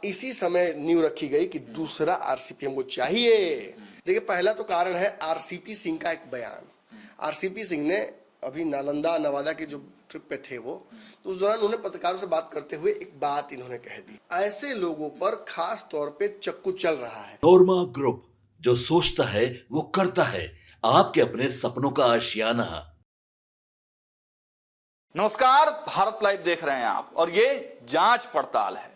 इसी समय नींव रखी गई कि दूसरा आरसीपी हमको चाहिए। देखिए, पहला तो कारण है आरसीपी सिंह का एक बयान। आरसीपी सिंह ने अभी नालंदा नवादा के जो ट्रिप पे थे वो, तो उस दौरान उन्होंने पत्रकारों से बात करते हुए एक बात इन्होंने कह दी, ऐसे लोगों पर खास तौर पे चक्कू चल रहा है। नोरमा ग्रुप, जो सोचता है वो करता है, आपके अपने सपनों का आशियाना। नमस्कार, भारत लाइव देख रहे हैं आप और ये जांच पड़ताल है।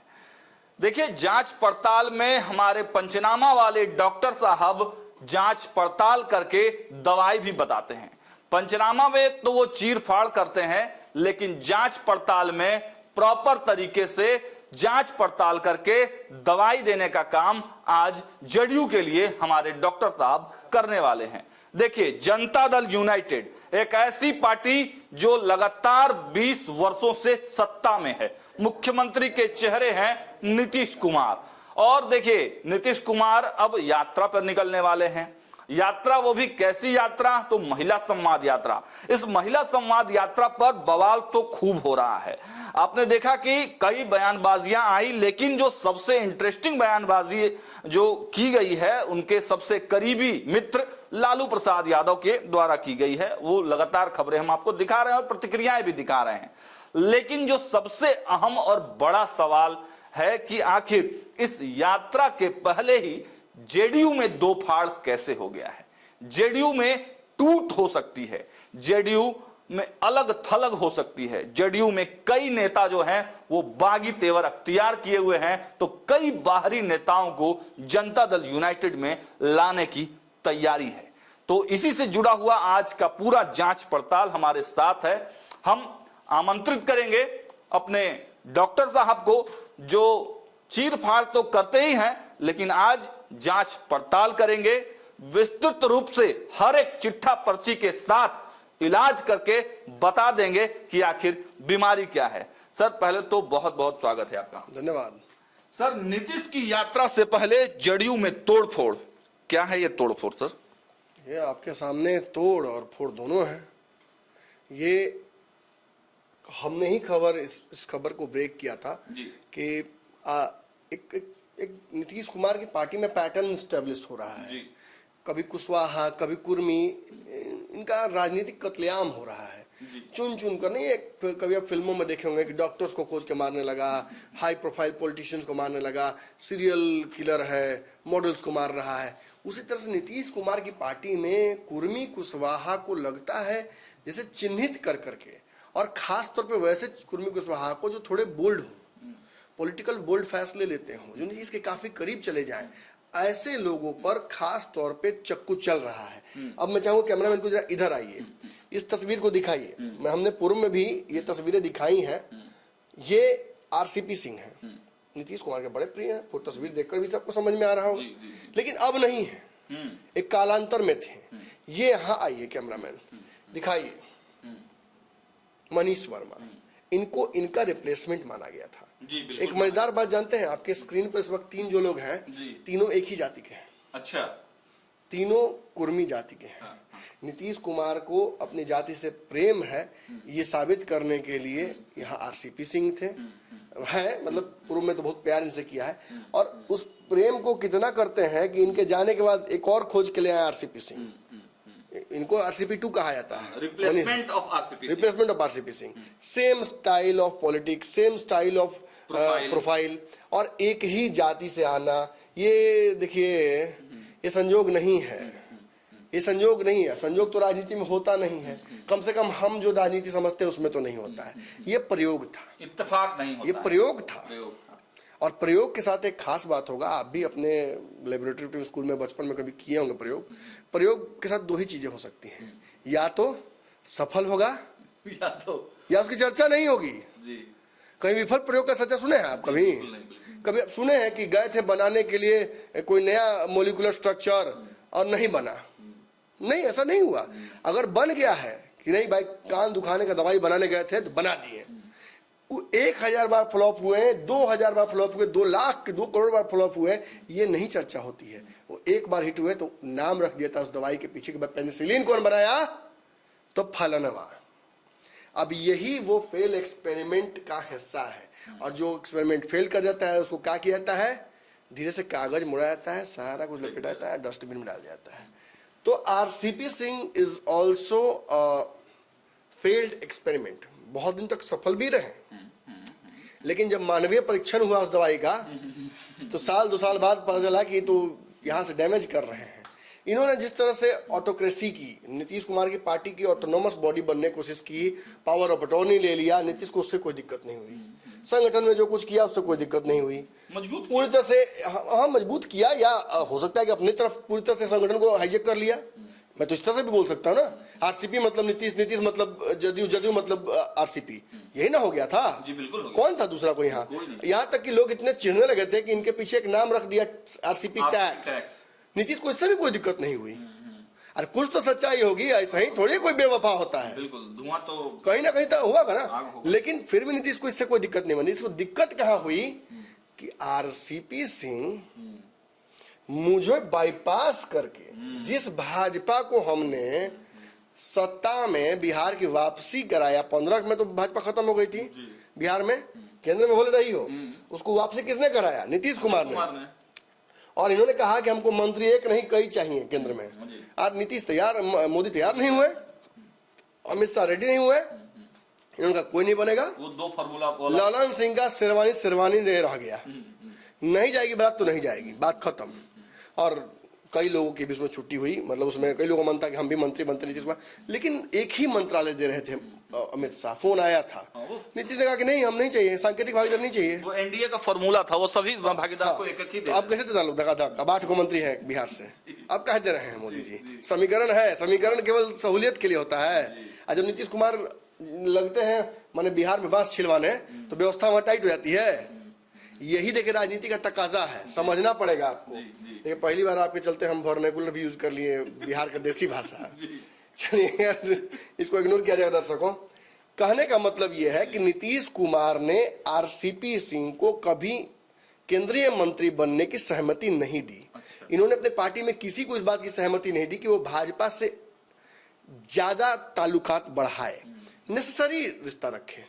देखिए, जांच पड़ताल में हमारे पंचनामा वाले डॉक्टर साहब जांच पड़ताल करके दवाई भी बताते हैं। पंचनामा में तो वो चीर फाड़ करते हैं, लेकिन जांच पड़ताल में प्रॉपर तरीके से जांच पड़ताल करके दवाई देने का काम आज जदयू के लिए हमारे डॉक्टर साहब करने वाले हैं। देखिए, जनता दल यूनाइटेड एक ऐसी पार्टी जो लगातार 20 वर्षों से सत्ता में है। मुख्यमंत्री के चेहरे हैं नीतीश कुमार, और देखिए नीतीश कुमार अब यात्रा पर निकलने वाले हैं। यात्रा वो भी कैसी यात्रा? तो महिला संवाद यात्रा। इस महिला संवाद यात्रा पर बवाल तो खूब हो रहा है। आपने देखा कि कई बयानबाजियां आई, लेकिन जो सबसे इंटरेस्टिंग बयानबाजी जो की गई है उनके सबसे करीबी मित्र लालू प्रसाद यादव के द्वारा की गई है। वो लगातार खबरें हम आपको दिखा रहे हैं और प्रतिक्रियाएं भी दिखा रहे हैं। लेकिन जो सबसे अहम और बड़ा सवाल है कि आखिर इस यात्रा के पहले ही जेडीयू में दो फाड़ कैसे हो गया है। जेडीयू में टूट हो सकती है, जेडीयू में अलग थलग हो सकती है। जेडीयू में कई नेता जो हैं वो बागी तेवर अख्तियार किए हुए हैं, तो कई बाहरी नेताओं को जनता दल यूनाइटेड में लाने की तैयारी है। तो इसी से जुड़ा हुआ आज का पूरा जांच पड़ताल हमारे साथ है। हम आमंत्रित करेंगे अपने डॉक्टर साहब को, जो चीर फाड़ तो करते ही हैं लेकिन आज जांच पड़ताल करेंगे, विस्तृत रूप से हर एक चिट्ठा पर्ची के साथ इलाज करके बता देंगे कि आखिर बीमारी क्या है। सर, पहले तो बहुत बहुत स्वागत है आपका। धन्यवाद। सर, नीतीश की यात्रा से पहले जदयू में तोड़फोड़, क्या है ये तोड़फोड़ सर? ये आपके सामने तोड़ और फोड़ दोनों है। ये हमने ही इस खबर को ब्रेक किया था कि एक नीतीश कुमार की पार्टी में पैटर्न स्टेब्लिश हो रहा है। कभी कुशवाहा, कभी कुर्मी, इनका राजनीतिक कत्लेआम हो रहा है। चुन चुन कर नहीं, कभी आप फिल्मों में देखे होंगे कि डॉक्टर्स को खोज के मारने लगा, हाई प्रोफाइल पॉलिटिशियंस को मारने लगा, सीरियल किलर है, मॉडल्स को मार रहा है। उसी तरह से नीतीश कुमार की पार्टी में कुर्मी कुशवाहा को लगता है जैसे चिन्हित कर करके, और खास तौर पे वैसे कुर्मी कुशवाहा को जो थोड़े बोल्ड हों, पॉलिटिकल बोल्ड फैसले लेते हों, जो इसके काफी करीब चले जाएं, ऐसे लोगों पर खास तौर पे चक्कू चल रहा है। अब मैं चाहूंगा कैमरामैन को जरा इधर आइए, इस तस्वीर को दिखाइए। हमने पूर्व में भी ये तस्वीरें दिखाई हैं। ये आरसीपी सिंह हैं, नीतीश कुमार के बड़े प्रिय हैं। वो तस्वीर देखकर भी सबको समझ में आ रहा होगा, लेकिन अब नहीं है, एक कालांतर में थे। ये यहाँ आइए कैमरामैन, दिखाइए मनीष वर्मा। इनको इनका रिप्लेसमेंट माना गया था। एक मजेदार बात जानते हैं, आपके स्क्रीन पर इस वक्त तीन जो लोग हैं, तीनों एक ही जाति के हैं। अच्छा, तीनों कुर्मी जाति के हैं। नीतीश कुमार को अपनी जाति से प्रेम है, ये साबित करने के लिए यहाँ आरसीपी सिंह थे, है मतलब पूर्व में तो बहुत प्यार इनसे किया है, और उस प्रेम को कितना करते हैं कि इनके जाने के बाद एक और खोज के लिए आए आरसीपी सिंह। इनको आरसीपी 2 कहा जाता है, replacement of RCP Singh. Same style of politics, same style of profile, और एक ही जाति से आना, ये देखिए ये संयोग नहीं है। ये संयोग नहीं है। संयोग तो राजनीति में होता नहीं है, कम से कम हम जो राजनीति समझते हैं उसमें तो नहीं होता है। ये प्रयोग था, इत्तेफाक नहीं होता, ये प्रयोग था। और प्रयोग के साथ एक खास बात होगा, आप भी अपने लेबोरेटरी स्कूल में बचपन में कभी किए होंगे प्रयोग। प्रयोग के साथ दो ही चीजें हो सकती हैं, या तो सफल होगा या उसकी चर्चा नहीं होगी। कहीं विफल प्रयोग का चर्चा सुने हैं आप? कभी आप सुने हैं कि गए थे बनाने के लिए कोई नया मोलिकुलर स्ट्रक्चर और नहीं बना? नहीं, ऐसा नहीं हुआ। अगर बन गया है कि नहीं भाई कान दुखाने का दवाई बनाने गए थे तो बना दिए, 1000 बार फ्लॉप हुए, 2000 बार फ्लॉप हुए, 2 लाख 2 करोड़ बार फ्लॉप हुए, ये नहीं चर्चा होती है। वो एक बार हिट हुए तो नाम रख दिया था उस दवाई के पीछे कि पेनिसिलिन कौन बनाया? तो फलाना। अब यही वो फेल एक्सपेरिमेंट का हिस्सा है, और जो एक्सपेरिमेंट फेल कर जाता है उसको क्या किया जाता है, धीरे से कागज मुड़ा जाता है, सारा कुछ लपेटा जाता है, डस्टबिन में डाल दिया जाता है। तो RCP Singh is also failed experiment. बहुत दिन तक सफल भी रहे, लेकिन जब मानवीय परीक्षण हुआ उस दवाई का, तो साल 2 साल बाद पता चला कि तो यहाँ से डैमेज कर रहे हैं। इन्होंने जिस तरह से ऑटोक्रेसी की, नीतीश कुमार की पार्टी की ऑटोनोमस बॉडी बनने की कोशिश की, पावर ऑफ अटॉर्नी ले लिया, नीतीश को उससे कोई दिक्कत नहीं हुई। संगठन में जो कुछ किया उससे कोई दिक्कत नहीं हुई, मजबूत पूरी तरह से हाँ मजबूत किया, या हो सकता है कि अपनी तरफ पूरी तरह से संगठन को हाईजेक कर लिया। मैं तो इस तरह से भी बोल सकता हूँ ना, आरसीपी मतलब नीतीश, नीतीश मतलब जदयू, जदयू मतलब आरसीपी, यही ना हो गया था। जी बिल्कुल हो गया। कौन था दूसरा कोई? यहाँ तक कि लोग इतने चिढ़ने लगे थे कि इनके पीछे एक नाम रख दिया, आरसीपी टैक्स। नीतीश को इससे भी कोई दिक्कत नहीं हुई। अरे कुछ तो सच्चाई होगी, ऐसा ही थोड़ी कोई बेवफा होता है। बिल्कुल, धुआं तो कहीं ना कहीं तो हुआ ना, लेकिन फिर भी नीतीश को इससे कोई दिक्कत नहीं हुई। नीतीश को दिक्कत कहाँ हुई कि आरसीपी सिंह मुझे बाईपास करके जिस भाजपा को हमने सत्ता में बिहार की वापसी कराया, 15 में तो भाजपा खत्म हो गई थी बिहार में, केंद्र में बोल रही हो, उसको वापसी किसने कराया? नीतीश कुमार ने। और इन्होंने कहा कि हमको मंत्री एक नहीं कई चाहिए केंद्र में। आज नीतीश तैयार, मोदी तैयार नहीं हुए, अमित शाह रेडी नहीं हुए, इनका कोई नहीं बनेगा। वो 2 फार्मूला ललन सिंह का शेरवानी रह गया, नहीं जाएगी बात तो नहीं जाएगी, बात खत्म। और कई लोगों की भी उसमें छुट्टी हुई, मतलब उसमें कई लोगों का मन था कि हम भी मंत्री बनते नीतीश कुमार, लेकिन एक ही मंत्रालय दे रहे थे अमित शाह। फोन आया था, नीतीश ने कहा कि नहीं हम नहीं चाहिए, सांकेतिक भागीदारी नहीं चाहिए। वो एनडीए का फॉर्मूला था, वो सभी भागीदार को एक-एक ही दे। आप कैसे अब 8 को मंत्री है बिहार से, अब कह दे रहे हैं मोदी जी? समीकरण है, समीकरण केवल सहूलियत के लिए होता है। और जब नीतीश कुमार लगते हैं माने बिहार में बांस छिलवाने, तो व्यवस्था वहां टाइट हो जाती है। यही देखिए राजनीति का तकाजा है, समझना पड़ेगा आपको। देखिए पहली बार आपके चलते हम वर्नाकुलर भी यूज कर लिए, बिहार का देसी भाषा। चलिए इसको इग्नोर किया जाएगा दर्शकों। कहने का मतलब यह है कि नीतीश कुमार ने आरसीपी सिंह को कभी केंद्रीय मंत्री बनने की सहमति नहीं दी। इन्होंने अपने पार्टी में किसी को इस बात की सहमति नहीं दी कि वो भाजपा से ज्यादा ताल्लुकात बढ़ाए, नेसेसरी रिश्ता रखे।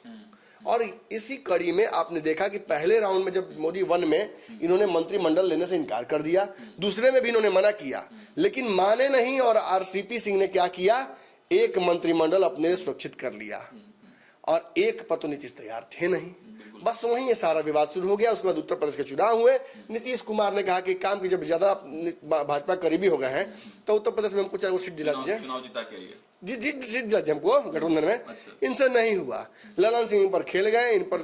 और इसी कड़ी में आपने देखा कि पहले राउंड में जब मोदी 1 में इन्होंने मंत्रिमंडल लेने से इनकार कर दिया, दूसरे में भी इन्होंने मना किया, लेकिन माने नहीं। और आरसीपी सिंह ने क्या किया, एक मंत्रिमंडल अपने लिए सुरक्षित कर लिया, और एक पर तो नीतीश तैयार थे नहीं। बस वहीं ये सारा विवाद शुरू हो गया। उसके बाद उत्तर प्रदेश के चुनाव हुए, नीतीश कुमार ने कहा कि काम की जब ज्यादा भाजपा करीबी हो गए हैं तो उत्तर प्रदेश में हमको 4 सीट दिला दीजिए, जी सीट दिला दीजिए हमको गठबंधन में। इनसे नहीं हुआ, ललन सिंह पर खेल गए, इन पर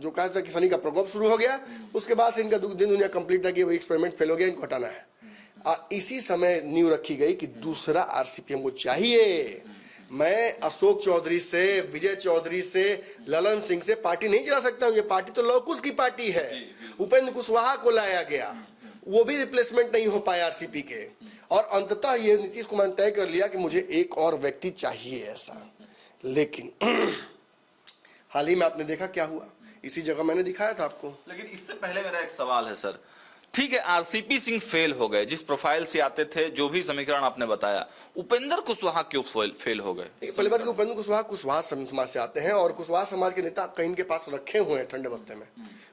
जो कहा था कि शनि का प्रकोप शुरू हो गया। उसके बाद से इनका दिन दुनिया कंप्लीट था कि वो एक्सपेरिमेंट फेल हो गया, इनको हटाना है। इसी समय नींव रखी गई कि दूसरा आरसीपी हमको चाहिए। मैं अशोक चौधरी से, विजय चौधरी से, ललन सिंह से पार्टी नहीं चला सकता हूँ। ये पार्टी तो लौकुश की पार्टी है। उपेंद्र कुशवाहा को लाया गया, वो भी रिप्लेसमेंट नहीं हो पाया आरसीपी के। और अंततः ये नीतीश कुमार ने तय कर लिया कि मुझे एक और व्यक्ति चाहिए ऐसा। लेकिन हाल ही में आपने देखा क्या हुआ, इसी जगह मैंने दिखाया था आपको। लेकिन इससे पहले मेरा एक सवाल है सर, ठीक है आरसीपी सिंह फेल हो गए, जिस प्रोफाइल से आते थे, जो भी समीकरण आपने बताया, उपेंद्र कुशवाहा क्यों फेल हो गए? पहली बात कि उपेंद्र कुशवाहा समाज से आते हैं, और कुशवाहा समाज के नेता कहीं इनके पास रखे हुए हैं ठंडे बस्ते में,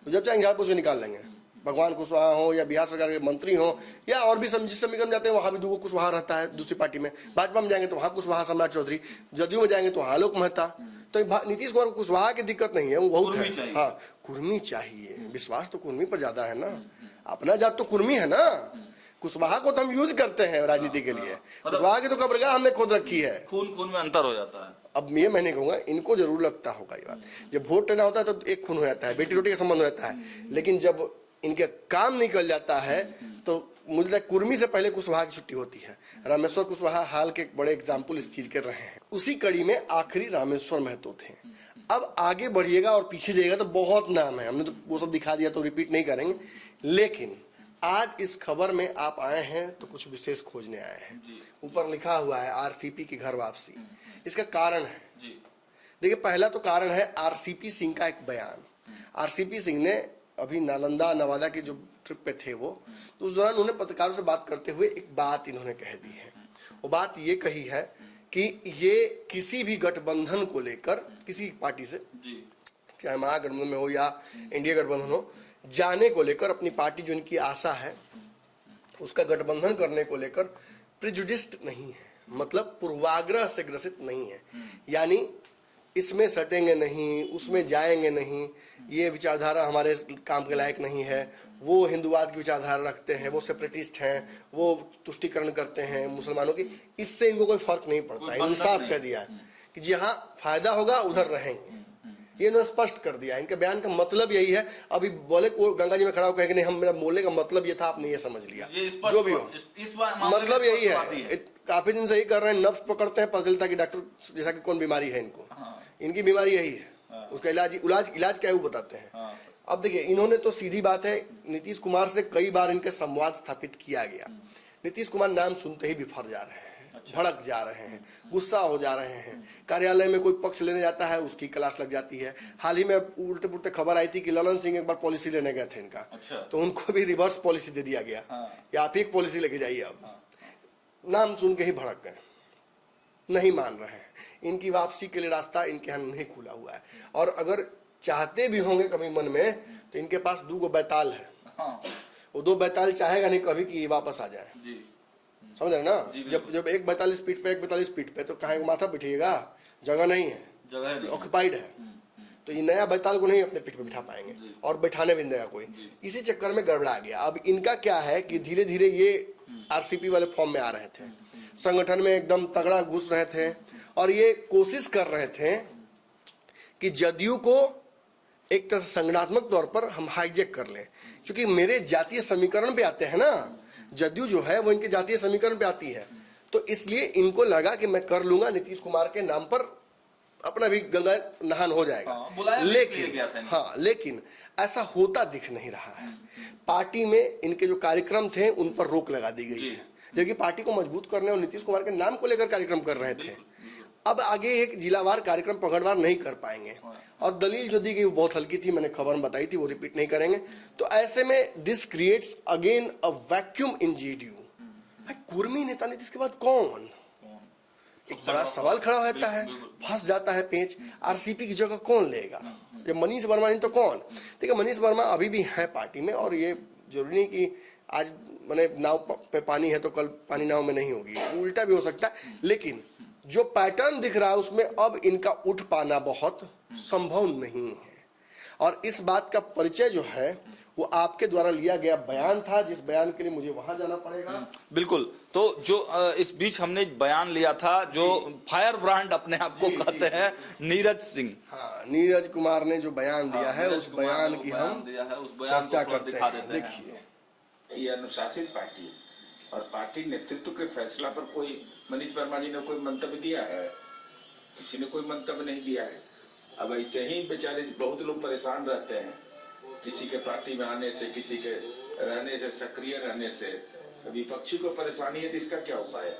जब चाहे झाड़ पोछ निकाल लेंगे। भगवान कुशवाहा हो या बिहार सरकार के मंत्री हो या और भी जिस समीकरण में जाते हैं वहां भी 2 कुशवाहा रहता है दूसरी पार्टी में। भाजपा में जाएंगे तो वहां कुशवाहा सम्राट चौधरी, जदयू में जाएंगे तो आलोक मेहता। तो नीतीश कुमार को कुशवाहा की दिक्कत नहीं है, वो बहुत है। हाँ कुर्मी चाहिए, विश्वास तो कुर्मी पर ज्यादा है ना, अपना जात तो कुर्मी है ना। कुशवाहा को तो हम यूज करते हैं राजनीति के लिए, कुशवाहा की तो कब्रगाह हमने खुद रखी है। खून में अंतर हो जाता है। अब ये मैं नहीं कहूंगा, इनको जरूर लगता होगा ये बात, जब वोट लेना होता है तो एक खून हो जाता है, बेटी रोटी का संबंध हो जाता है। लेकिन जब इनके काम निकल जाता है तो मुझे लगता है कुर्मी से पहले कुशवाहा की छुट्टी होती है। रामेश्वर कुशवाहा हाल के एक बड़े एग्जाम्पल इस चीज के रहे हैं। उसी कड़ी में आखिरी रामेश्वर महतो थे। अब आगे बढ़िएगा और पीछे जाइएगा तो बहुत नाम है, हमने तो वो सब दिखा दिया तो रिपीट नहीं करेंगे। लेकिन आज इस खबर में आप आए हैं तो कुछ विशेष खोजने आए हैं। ऊपर लिखा हुआ है आरसीपी की घर वापसी, इसका कारण है। देखिए पहला तो कारण है आरसीपी सिंह का एक बयान। आरसीपी सिंह ने अभी नालंदा नवादा के जो ट्रिप पे थे वो, तो उस दौरान उन्होंने पत्रकारों से बात करते हुए एक बात इन्होंने कह दी है। वो बात ये कही है कि ये किसी भी गठबंधन को लेकर किसी पार्टी से, चाहे महागठबंधन में हो या इंडिया गठबंधन हो, जाने को लेकर अपनी पार्टी जो इनकी आशा है उसका गठबंधन करने को लेकर प्रिजुडिस्ड नहीं है, मतलब पूर्वाग्रह से ग्रसित नहीं है। यानी इसमें सटेंगे नहीं, उसमें जाएंगे नहीं, ये विचारधारा हमारे काम के लायक नहीं है, वो हिंदुवाद की विचारधारा रखते हैं, वो सेपरेटिस्ट हैं, वो तुष्टीकरण करते हैं मुसलमानों की, इससे इनको कोई फर्क नहीं पड़ता। इन्होंने साफ कह दिया है कि जहाँ फायदा होगा उधर रहेंगे, ये इन्होंने स्पष्ट कर दिया। इनके बयान का मतलब यही है। अभी बोले को गंगा जी में खड़ा होकर कि नहीं, हम मेरा बोलने का मतलब ये था, आपने ये समझ लिया, जो भी हो मतलब यही है। काफी दिन से ही कर रहे हैं, नफ्स पकड़ते हैं, पता चलता कि डॉक्टर जैसा कि कौन बीमारी है इनको, इनकी बीमारी यही है, उसका इलाज क्या है वो बताते हैं। अब देखिए, इन्होंने तो सीधी बात है, नीतीश कुमार से कई बार इनका संवाद स्थापित किया गया। नीतीश कुमार नाम सुनते ही बिफर जा रहे हैं, भड़क जा रहे हैं, गुस्सा हो जा रहे हैं। कार्यालय में कोई पक्ष लेने जाता है, उसकी क्लास लग जाती है। हाल ही में उल्टे पुल्टे खबर आई थी कि ललन सिंह एक बार पॉलिसी लेने गए थे इनका, तो उनको भी रिवर्स पॉलिसी दे दिया गया, या आप ही एक पॉलिसी लेके जाइए। अब नाम सुन के ही भड़क गए, नहीं मान रहे हैं। इनकी वापसी के लिए रास्ता इनके यहाँ नहीं खुला हुआ है, और अगर चाहते भी होंगे कभी मन में, तो इनके पास 2 बैताल है। वो 2 बैताल चाहेगा नहीं कभी कि वापस आ जाए, समझ रहे ना। जब एक 42 स्पीड पे, एक 42 स्पीड पे, तो कहाँ माथा पिटिएगा, जगह नहीं है, ऑक्युपाइड है। तो ये नया बैताल को नहीं अपने पीठ पे बिठा पाएंगे, और बैठाने भी नहीं देगा कोई। इसी चक्कर में गड़बड़ा गया। अब इनका क्या है कि धीरे धीरे ये आरसीपी वाले फॉर्म में आ रहे थे, संगठन में एकदम तगड़ा घुस रहे थे, और ये कोशिश कर रहे थे कि जदयू को एक तरह से संगठनात्मक तौर पर हम हाईजेक कर लें, क्योंकि मेरे जातीय समीकरण पे आते हैं ना, जदयू जो है वो इनके जातीय समीकरण पे आती है। तो इसलिए इनको लगा कि मैं कर लूंगा, नीतीश कुमार के नाम पर अपना भी गंगा नहान हो जाएगा। लेकिन ऐसा होता दिख नहीं रहा है। पार्टी में इनके जो कार्यक्रम थे उन पर रोक लगा दी गई है, जबकि पार्टी को मजबूत करने और नीतीश कुमार के नाम को लेकर कार्यक्रम कर रहे थे। अब आगे एक जिलावार कार्यक्रम पकड़वार नहीं कर पाएंगे, और दलील जो दी गई वो बहुत हल्की थी, मैंने खबर में बताई थी, वो रिपीट नहीं करेंगे। तो ऐसे में this creates again a vacuum in JDU. Kurmi नेता नीतीश के बाद कौन, एक बड़ा सवाल खड़ा होता है, फंस जाता है पेंच। आरसीपी की जगह कौन लेगा, जब मनीष वर्मा नहीं तो कौन। देखिए, मनीष वर्मा अभी भी है पार्टी में, और ये जरूरी नहीं कि आज मैंने नाव पे पानी है तो कल पानी नाव में नहीं होगी, उल्टा भी हो सकता है। लेकिन जो पैटर्न दिख रहा है उसमें अब इनका उठ पाना बहुत संभव नहीं है, और इस बात का परिचय जो है वो आपके द्वारा लिया गया बयान था, जिस बयान के लिए मुझे वहां जाना पड़ेगा। बिल्कुल। तो जो इस बीच हमने बयान लिया था, जो फायर ब्रांड अपने आप को कहते हैं, नीरज सिंह, हाँ, नीरज कुमार ने जो बयान दिया है, उस बयान की हम चर्चा करते हैं। देखिए, ये अनुशासित पार्टी है, और पार्टी नेतृत्व के फैसला पर कोई मनीष वर्मा जी ने कोई मंतव्य दिया है? किसी ने कोई मंतव्य नहीं दिया है। अब ऐसे ही बेचारे बहुत लोग परेशान रहते हैं, किसी के पार्टी में आने से, किसी के रहने से, सक्रिय रहने से। विपक्षी को परेशानी है तो इसका क्या उपाय है?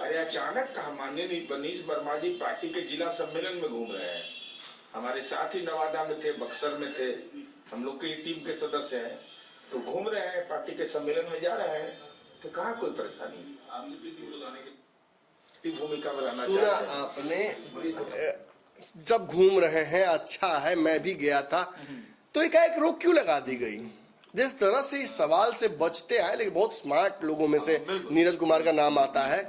अरे अचानक कहा, माननीय मनीष वर्मा जी पार्टी के जिला सम्मेलन में घूम रहे हैं, हमारे साथ ही नवादा में थे, बक्सर में थे, हम लोग की टीम के सदस्य हैं, तो घूम रहे हैं, पार्टी के सम्मेलन में जा रहे हैं, तो कहाँ कोई परेशानी? भूमिका बनाना सुना आपने, जब घूम रहे हैं, अच्छा है, मैं भी गया था, तो एक रोक क्यों लगा दी गई? जिस तरह से इस सवाल से बचते आए, लेकिन बहुत स्मार्ट लोगों में से नीरज कुमार का नाम आता है,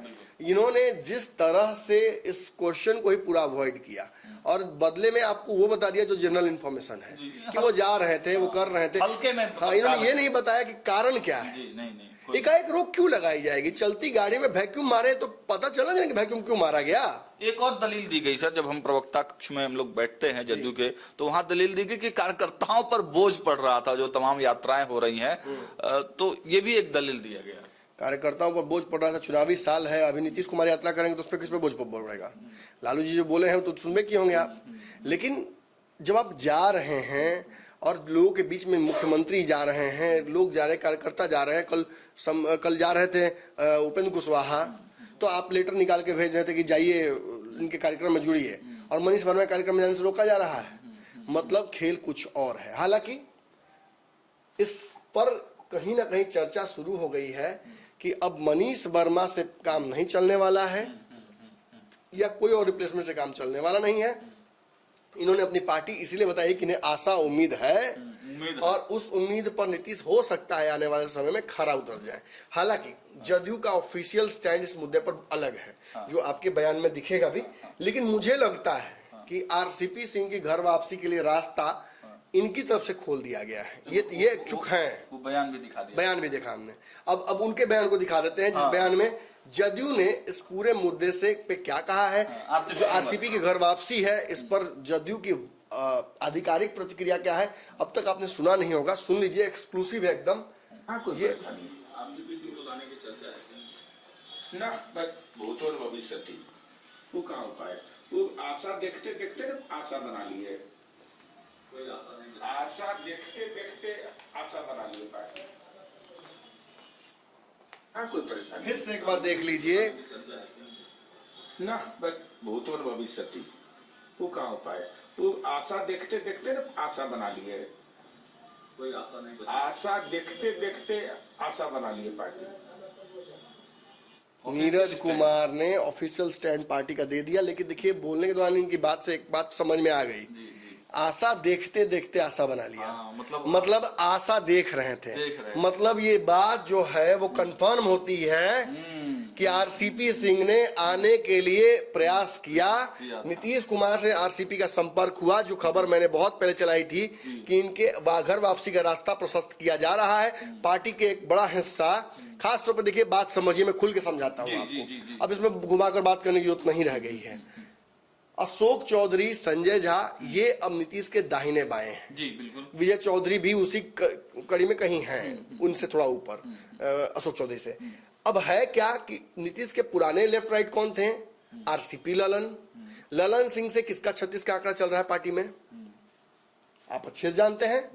इन्होंने जिस तरह से इस क्वेश्चन को ही पूरा अवॉइड किया, और बदले में आपको वो बता दिया जो जनरल इंफॉर्मेशन है कि वो जा रहे थे, वो कर रहे थे। हाँ, इन्होंने ये नहीं बताया कि कारण क्या है, एकाएक रोक क्यों लगाई जाएगी? चलती गाड़ी में वैक्यूम मारे तो पता चला जाए कि वैक्यूम क्यों मारा गया। एक और दलील दी गई सर, जब हम प्रवक्ता कक्ष में हम लोग बैठते हैं जदयू के, तो वहां दलील दी गई कि कार्यकर्ताओं पर बोझ पड़ रहा था, जो तमाम यात्राएं हो रही हैं, तो ये भी एक दलील दिया गया। कार्यकर्ताओं पर बोझ पड़ रहा था, चुनावी साल है, अभी नीतीश कुमार यात्रा करेंगे तो उस पर किस पे बोझ पड़ेगा? लालू जी जो बोले हैं तो सुनबे किए होंगे आप। लेकिन जब आप जा रहे हैं और लोगों के बीच में मुख्यमंत्री जा रहे हैं, लोग जा रहे हैं, कार्यकर्ता जा रहे हैं, कल जा रहे थे उपेंद्र कुशवाहा, तो आप लेटर निकाल के भेज रहे थे कि जाइए इनके कार्यक्रम में जुड़िए, और मनीष वर्मा कार्यक्रम में जाने से रोका जा रहा है। मतलब खेल कुछ और है। हालांकि इस पर कहीं ना कहीं चर्चा शुरू हो गई है कि अब मनीष वर्मा से काम नहीं चलने वाला है या कोई और रिप्लेसमेंट से काम चलने वाला नहीं है। इन्होंने अपनी पार्टी इसीलिए बताई कि इन्हें आशा उम्मीद है और उस उम्मीद पर नीतीश हो सकता है आने वाले समय में खरा उतर जाए। हालांकि जदयू का ऑफिशियल स्टैंड इस मुद्दे पर अलग है, जो आपके बयान में दिखेगा भी, लेकिन मुझे लगता है कि आरसीपी सिंह की घर वापसी के लिए रास्ता इनकी तरफ से खोल दिया गया है। ये चुक हैं, वो बयान भी दिखा दिया, बयान भी देखा हमने। अब उनके बयान को दिखा देते हैं, जिस बयान में जदयू ने इस पूरे मुद्दे से पे क्या कहा है। जो आरसीपी की घर वापसी है, इस पर जदयू की आधिकारिक प्रतिक्रिया क्या है, अब तक आपने सुना नहीं होगा, सुन लीजिए, एक्सक्लूसिव है एकदम। ये ना भूतोर भविष्य थी, वो कहाँ हो पाए, वो आशा देखते देखते ना आशा बना ली है, आशा देखते देखते आशा बना लिए पाए। हाँ, कोई परेशानी फिर से एक बार देख लीजिए ना, भूतोर भविष्य थी, वो कहाँ हो पाए, वो आशा देखते देखते ना आशा बना लिए, कोई आशा नहीं, आशा देखते देखते आशा बना लिए पार्टी। नीरज कुमार ने ऑफिशियल स्टैंड पार्टी का दे दिया, लेकिन देखिए बोलने के दौरान इनकी बात से एक बात समझ में आ गई, आशा देखते देखते आशा बना लिया। मतलब आशा देख रहे थे, मतलब ये बात जो है वो कंफर्म होती है कि आरसीपी सिंह ने आने के लिए प्रयास किया। नीतीश कुमार से आरसीपी का संपर्क हुआ, जो खबर मैंने बहुत पहले चलाई थी कि इनके घर वापसी का रास्ता प्रशस्त किया जा रहा है। पार्टी के एक बड़ा हिस्सा, खास तौर पर देखिए, बात समझिए, मैं खुल के समझाता हूँ आपको, अब इसमें घुमाकर बात करने की जरूरत नहीं रह गई है। अशोक चौधरी, संजय झा, ये अब नीतीश के दाहिने बाएं हैं। जी बिल्कुल। विजय चौधरी भी उसी कड़ी में कहीं हैं, उनसे थोड़ा ऊपर अशोक चौधरी से। अब है क्या कि नीतीश के पुराने लेफ्ट राइट कौन थे? आरसीपी ललन सिंह से किसका 36 का आंकड़ा चल रहा है पार्टी में, आप अच्छे से जानते हैं।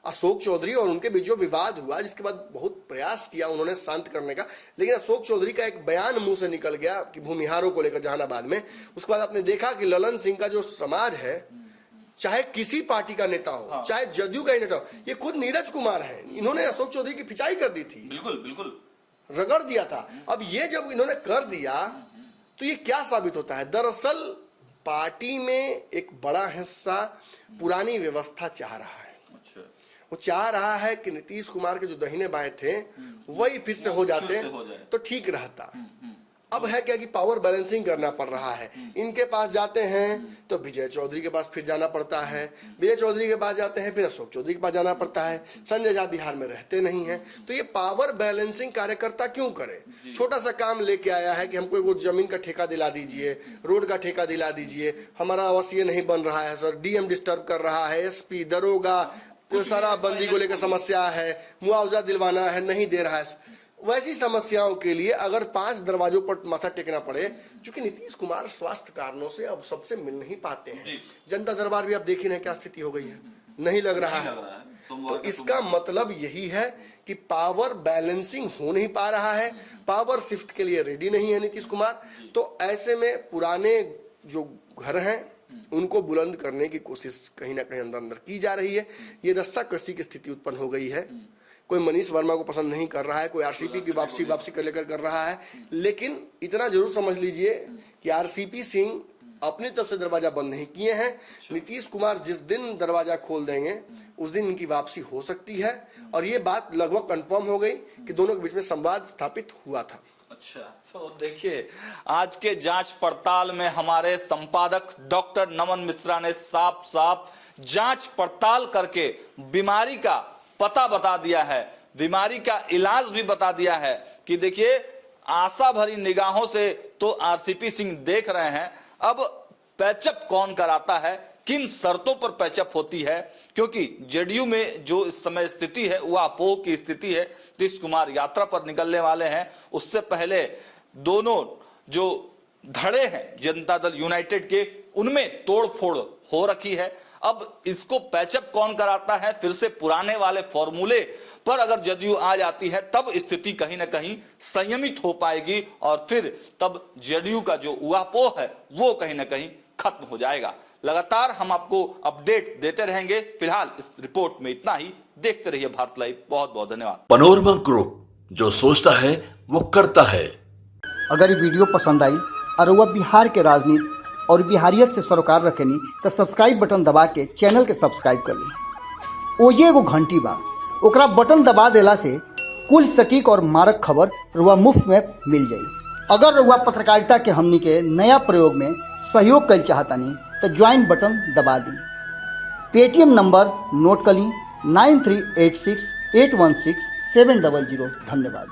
अशोक चौधरी और उनके बीच जो विवाद हुआ, जिसके बाद बहुत प्रयास किया उन्होंने शांत करने का, लेकिन अशोक चौधरी का एक बयान मुंह से निकल गया कि भूमिहारों को लेकर जहानाबाद में, उसके बाद आपने देखा कि ललन सिंह का जो समाज है, चाहे किसी पार्टी का नेता हो, चाहे जदयू का ही नेता हो, ये खुद नीरज कुमार है, इन्होंने अशोक चौधरी की पिचाई कर दी थी, बिल्कुल बिल्कुल रगड़ दिया था। अब ये जब इन्होंने कर दिया तो ये क्या साबित होता है? दरअसल पार्टी में एक बड़ा हिस्सा पुरानी व्यवस्था चाह रहा है। वो चाह रहा है कि नीतीश कुमार के जो दाहिने बाएं थे वही फिर से हो जाते तो ठीक रहता। अब है क्या कि पावर बैलेंसिंग करना पड़ रहा है। इनके पास जाते हैं तो विजय चौधरी के पास फिर जाना पड़ता है, विजय चौधरी के पास जाते हैं फिर अशोक चौधरी के पास जाना पड़ता है, संजय झा बिहार में रहते नहीं हैं। तो ये पावर बैलेंसिंग कार्यकर्ता क्यों करे? छोटा सा काम लेके आया है कि हमको वो जमीन का ठेका दिला दीजिए, रोड का ठेका दिला दीजिए, हमारा आवास ये नहीं बन रहा है सर, डीएम डिस्टर्ब कर रहा है, एसपी, दरोगा, तो सारा बंदी को लेकर समस्या है, मुआवजा दिलवाना है, नहीं दे रहा है। वैसी समस्याओं के लिए अगर 5 दरवाजों पर माथा टेकना पड़े, क्योंकि नीतीश कुमार स्वास्थ्य कारणों से अब सबसे मिल नहीं पाते हैं। जनता दरबार भी आप देख ही नहीं क्या स्थिति हो गई है, नहीं लग रहा है। तो इसका मतलब यही है कि पावर बैलेंसिंग हो नहीं पा रहा है, पावर शिफ्ट के लिए रेडी नहीं है नीतीश कुमार। तो ऐसे में पुराने जो घर हैं उनको बुलंद करने की कोशिश कहीं ना कहीं अंदर अंदर की जा रही है। ये रस्साकसी की स्थिति उत्पन्न हो गई है। कोई मनीष वर्मा को पसंद नहीं कर रहा है, कोई आरसीपी की वापसी कर लेकर कर रहा है, लेकिन इतना जरूर समझ लीजिए कि आरसीपी सिंह अपनी तरफ से दरवाजा बंद नहीं किए हैं। नीतीश कुमार जिस दिन दरवाजा खोल देंगे उस दिन इनकी वापसी हो सकती है, और ये बात लगभग कंफर्म हो गई कि दोनों के बीच में संवाद स्थापित हुआ था। अच्छा, तो देखिए, आज के जांच पड़ताल में हमारे संपादक डॉक्टर नमन मिश्रा ने साफ साफ जांच पड़ताल करके बीमारी का पता बता दिया है, बीमारी का इलाज भी बता दिया है कि देखिए, आशा भरी निगाहों से तो आरसीपी सिंह देख रहे हैं, अब पैचअप कौन कराता है, किन शर्तों पर पैचअप होती है, क्योंकि जेडीयू में जो इस समय स्थिति है वो अपोह की स्थिति है। नीतीश कुमार यात्रा पर निकलने वाले हैं, उससे पहले दोनों जो धड़े हैं जनता दल यूनाइटेड के, उनमें तोड़फोड़ हो रखी है। अब इसको पैचअप कौन कराता है, फिर से पुराने वाले फॉर्मूले पर अगर जदयू आ जाती है तब स्थिति कहीं ना कहीं संयमित हो पाएगी, और फिर तब जदयू का जो उहापोह है वो कहीं ना कहीं खत्म हो जाएगा। लगातार हम आपको अपडेट देते रहेंगे। फिलहाल इस रिपोर्ट में इतना ही। देखते रहिए भारत लाइव। बहुत बहुत धन्यवाद। पनोरमा ग्रुप, जो सोचता है वो करता है। अगर ये वीडियो पसंद आई और वह बिहार के राजनीति और बिहारियत से सरोकार रखेनी तो सब्सक्राइब बटन दबा के चैनल के सब्सक्राइब कर ली। ओजे एगो घंटी बा, ओकरा बटन दबा देला से कुल सटीक और मारक खबर रुआ मुफ्त में मिल जाई। अगर रुआ पत्रकारिता के हमनी के नया प्रयोग में सहयोग कर चाहतानी तो ज्वाइन बटन दबा दी। पेटीएम नंबर नोट कर ली 9386816700। धन्यवाद।